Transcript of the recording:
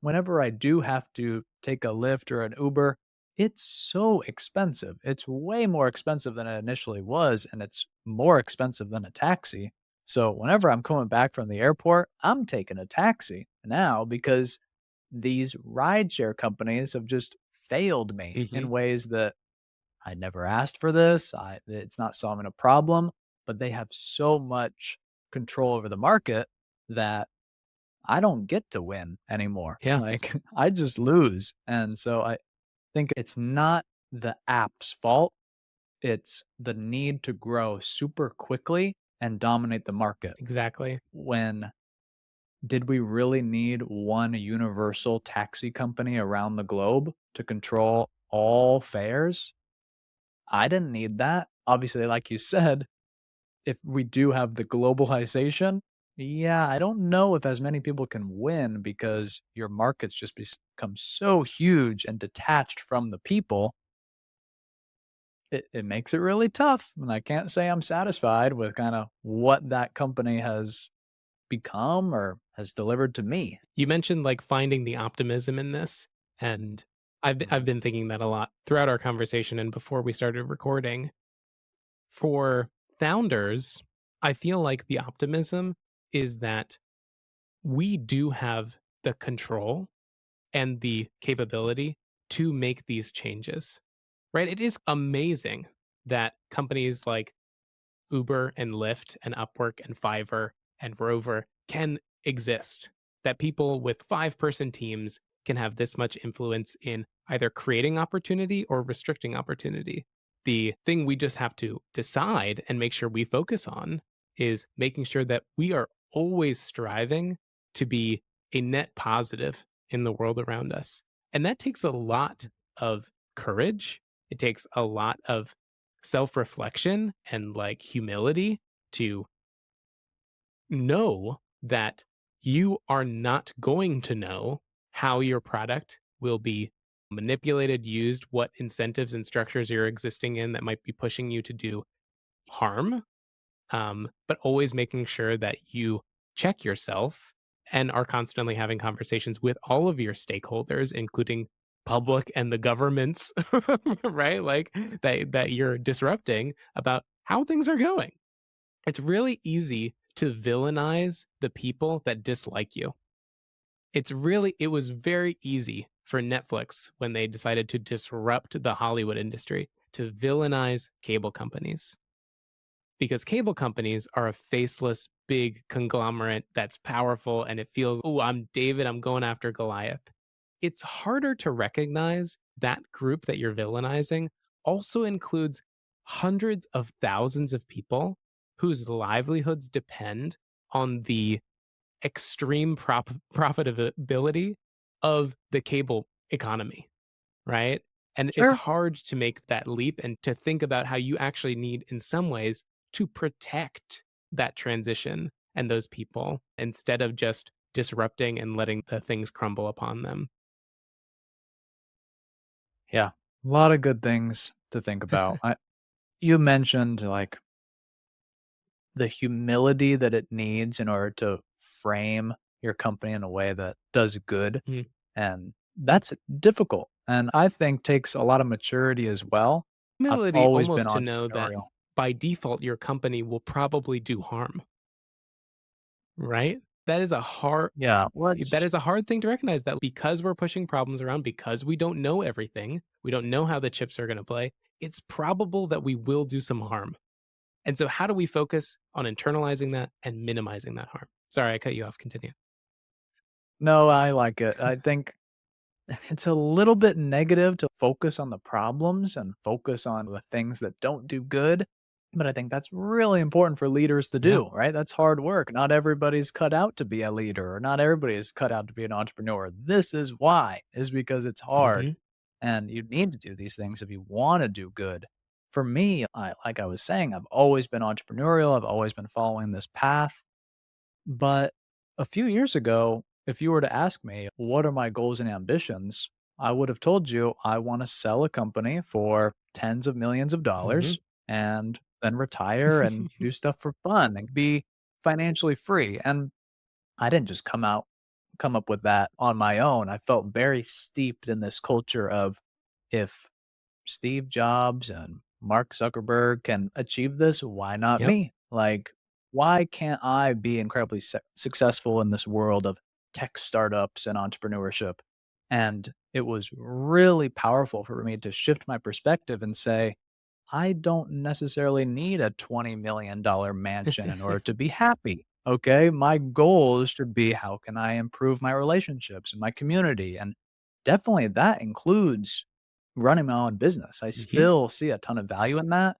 whenever I do have to take a Lyft or an Uber, it's so expensive. It's way more expensive than it initially was, and it's more expensive than a taxi. So whenever I'm coming back from the airport, I'm taking a taxi now because these rideshare companies have just failed me Hmm. in ways that I never asked for this. It's not solving a problem, but they have so much control over the market that I don't get to win anymore. Yeah, Like I just lose. And so I think it's not the app's fault. It's the need to grow super quickly and dominate the market. exactly. When did we really need one universal taxi company around the globe to control all fares? I didn't need that. Obviously, like you said, if we do have the globalization, yeah, I don't know if as many people can win because your markets just become so huge and detached from the people. It makes it really tough. And I can't say I'm satisfied with kind of what that company has become or has delivered to me. You mentioned like finding the optimism in this, and I've Mhm. been thinking that a lot throughout our conversation and before we started recording. For founders, I feel like the optimism is that we do have the control and the capability to make these changes, right? It is amazing that companies like Uber and Lyft and Upwork and Fiverr and Rover can exist, that people with five-person teams can have this much influence in either creating opportunity or restricting opportunity. The thing we just have to decide and make sure we focus on is making sure that we are always striving to be a net positive in the world around us. And that takes a lot of courage. It takes a lot of self reflection and like humility to know that you are not going to know how your product will be manipulated, used, what incentives and structures you're existing in that might be pushing you to do harm, but always making sure that you check yourself and are constantly having conversations with all of your stakeholders, including public and the governments, right? Like that you're disrupting about how things are going. It's really easy to villainize the people that dislike you. It was very easy for Netflix when they decided to disrupt the Hollywood industry to villainize cable companies because cable companies are a faceless big conglomerate that's powerful and it feels, oh, I'm David, I'm going after Goliath. It's harder to recognize that group that you're villainizing also includes hundreds of thousands of people whose livelihoods depend on the extreme profitability of the cable economy, right? And it's Sure. hard to make that leap and to think about how you actually need, in some ways, to protect that transition and those people instead of just disrupting and letting the things crumble upon them. Yeah. A lot of good things to think about. You mentioned like the humility that it needs in order to frame your company in a way that does good. Mm. And that's difficult. And I think takes a lot of maturity as well. I've Humility always been almost to know that entrepreneurial. by default, your company will probably do harm, right? That is a hard Yeah. that Let's is a hard thing to recognize that because we're pushing problems around, because we don't know everything, we don't know how the chips are going to play, it's probable that we will do some harm. And so, how do we focus on internalizing that and minimizing that harm? Sorry, I cut you off. Continue. no, I like it. I think it's a little bit negative to focus on the problems and focus on the things that don't do good, but I think that's really important for leaders to Yeah. do, right? That's hard work. Not everybody's cut out to be a leader, or not everybody is cut out to be an entrepreneur. This is why, is because it's hard, Hmm. and you need to do these things if you wanna do good. For me, like I was saying, I've always been entrepreneurial, I've always been following this path, but a few years ago, if you were to ask me, what are my goals and ambitions? I would have told you I want to sell a company for tens of millions of Hmm. dollars and then retire and do stuff for fun and be financially free. And I didn't just come out come up with that on my own. I felt very steeped in this culture of if Steve Jobs and Mark Zuckerberg can achieve this, why not Yep. me? Like, why can't I be incredibly successful in this world of tech startups and entrepreneurship? And it was really powerful for me to shift my perspective and say, I don't necessarily need a $20 million mansion in order to be happy. Okay. My goals should be how can I improve my relationships and my community? And definitely that includes running my own business. I Mhm. still see a ton of value in that.